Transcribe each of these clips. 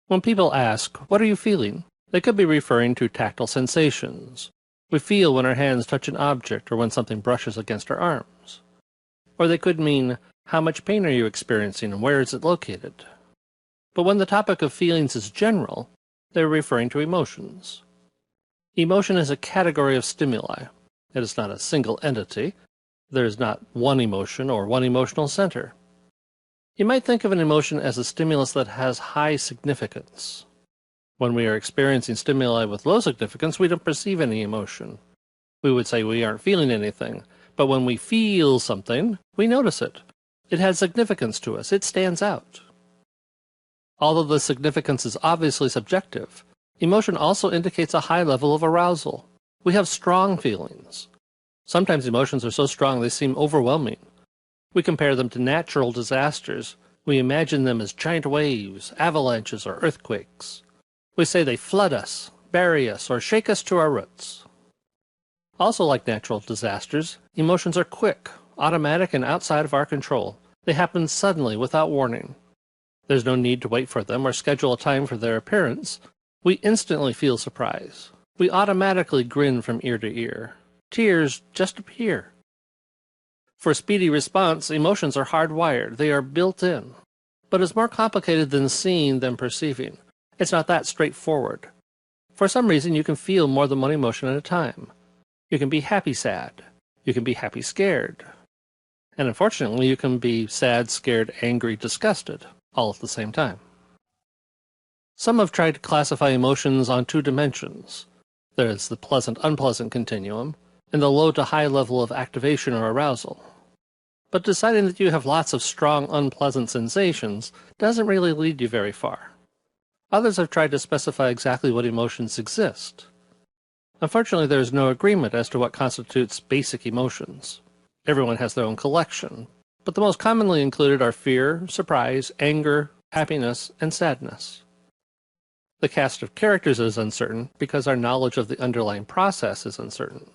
When people ask, "What are you feeling?" they could be referring to tactile sensations. We feel when our hands touch an object or when something brushes against our arms. Or they could mean, "How much pain are you experiencing and where is it located?" But when the topic of feelings is general, they're referring to emotions. Emotion is a category of stimuli. It is not a single entity. There is not one emotion or one emotional center. You might think of an emotion as a stimulus that has high significance. When we are experiencing stimuli with low significance, we don't perceive any emotion. We would say we aren't feeling anything, but when we feel something, we notice it. It has significance to us. It stands out. Although the significance is obviously subjective, emotion also indicates a high level of arousal. We have strong feelings. Sometimes emotions are so strong they seem overwhelming. We compare them to natural disasters. We imagine them as giant waves, avalanches, or earthquakes. We say they flood us, bury us, or shake us to our roots. Also, like natural disasters, emotions are quick, automatic, and outside of our control. They happen suddenly, without warning. There's no need to wait for them or schedule a time for their appearance. We instantly feel surprise. We automatically grin from ear to ear. Tears just appear. For speedy response, emotions are hardwired. They are built in. But it's more complicated than seeing than perceiving. It's not that straightforward. For some reason, you can feel more than one emotion at a time. You can be happy sad. You can be happy scared. And unfortunately, you can be sad, scared, angry, disgusted, all at the same time. Some have tried to classify emotions on two dimensions. There is the pleasant-unpleasant continuum, and the low to high level of activation or arousal. But deciding that you have lots of strong, unpleasant sensations doesn't really lead you very far. Others have tried to specify exactly what emotions exist. Unfortunately, there is no agreement as to what constitutes basic emotions. Everyone has their own collection, but the most commonly included are fear, surprise, anger, happiness, and sadness. The cast of characters is uncertain because our knowledge of the underlying process is uncertain.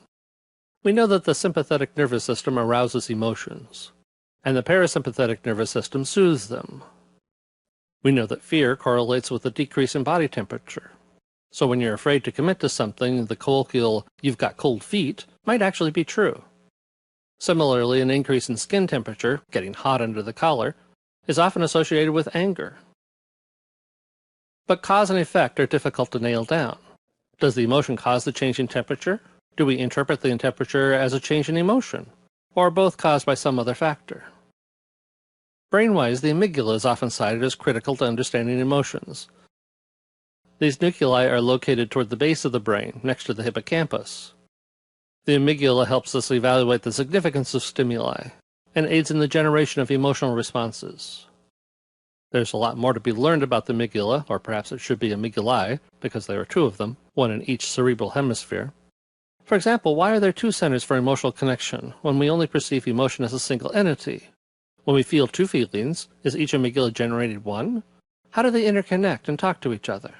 We know that the sympathetic nervous system arouses emotions, and the parasympathetic nervous system soothes them. We know that fear correlates with a decrease in body temperature. So when you're afraid to commit to something, the colloquial "you've got cold feet" might actually be true. Similarly, an increase in skin temperature, getting hot under the collar, is often associated with anger. But cause and effect are difficult to nail down. Does the emotion cause the change in temperature? Do we interpret the temperature as a change in emotion? Or are both caused by some other factor? Brain-wise, the amygdala is often cited as critical to understanding emotions. These nuclei are located toward the base of the brain, next to the hippocampus. The amygdala helps us evaluate the significance of stimuli, and aids in the generation of emotional responses. There's a lot more to be learned about the amygdala, or perhaps it should be amygdalae, because there are two of them, one in each cerebral hemisphere. For example, why are there two centers for emotional connection when we only perceive emotion as a single entity? When we feel two feelings, is each amygdala generated one? How do they interconnect and talk to each other?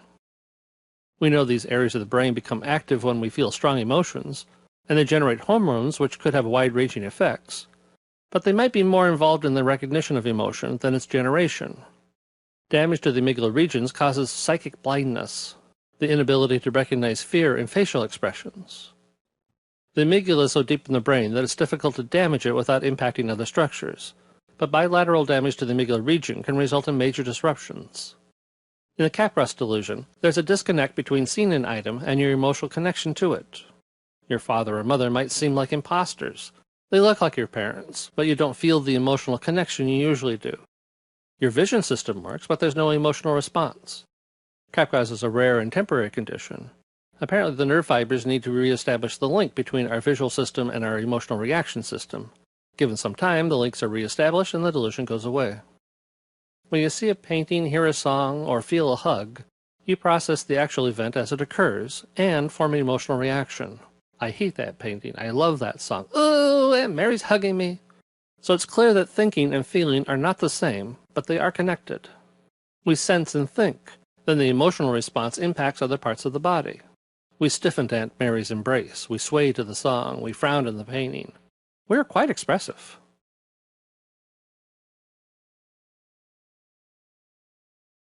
We know these areas of the brain become active when we feel strong emotions, and they generate hormones which could have wide-ranging effects. But they might be more involved in the recognition of emotion than its generation. Damage to the amygdala regions causes psychic blindness, the inability to recognize fear in facial expressions. The amygdala is so deep in the brain that it's difficult to damage it without impacting other structures, but bilateral damage to the amygdala region can result in major disruptions. In the Capgras delusion, there's a disconnect between seeing an item and your emotional connection to it. Your father or mother might seem like imposters. They look like your parents, but you don't feel the emotional connection you usually do. Your vision system works, but there's no emotional response. Capgras is a rare and temporary condition. Apparently the nerve fibers need to reestablish the link between our visual system and our emotional reaction system. Given some time, the links are reestablished and the delusion goes away. When you see a painting, hear a song, or feel a hug, you process the actual event as it occurs and form an emotional reaction. I hate that painting. I love that song. Ooh, Aunt Mary's hugging me. So it's clear that thinking and feeling are not the same, but they are connected. We sense and think. Then the emotional response impacts other parts of the body. We stiffen to Aunt Mary's embrace. We sway to the song. We frown in the painting. We are quite expressive.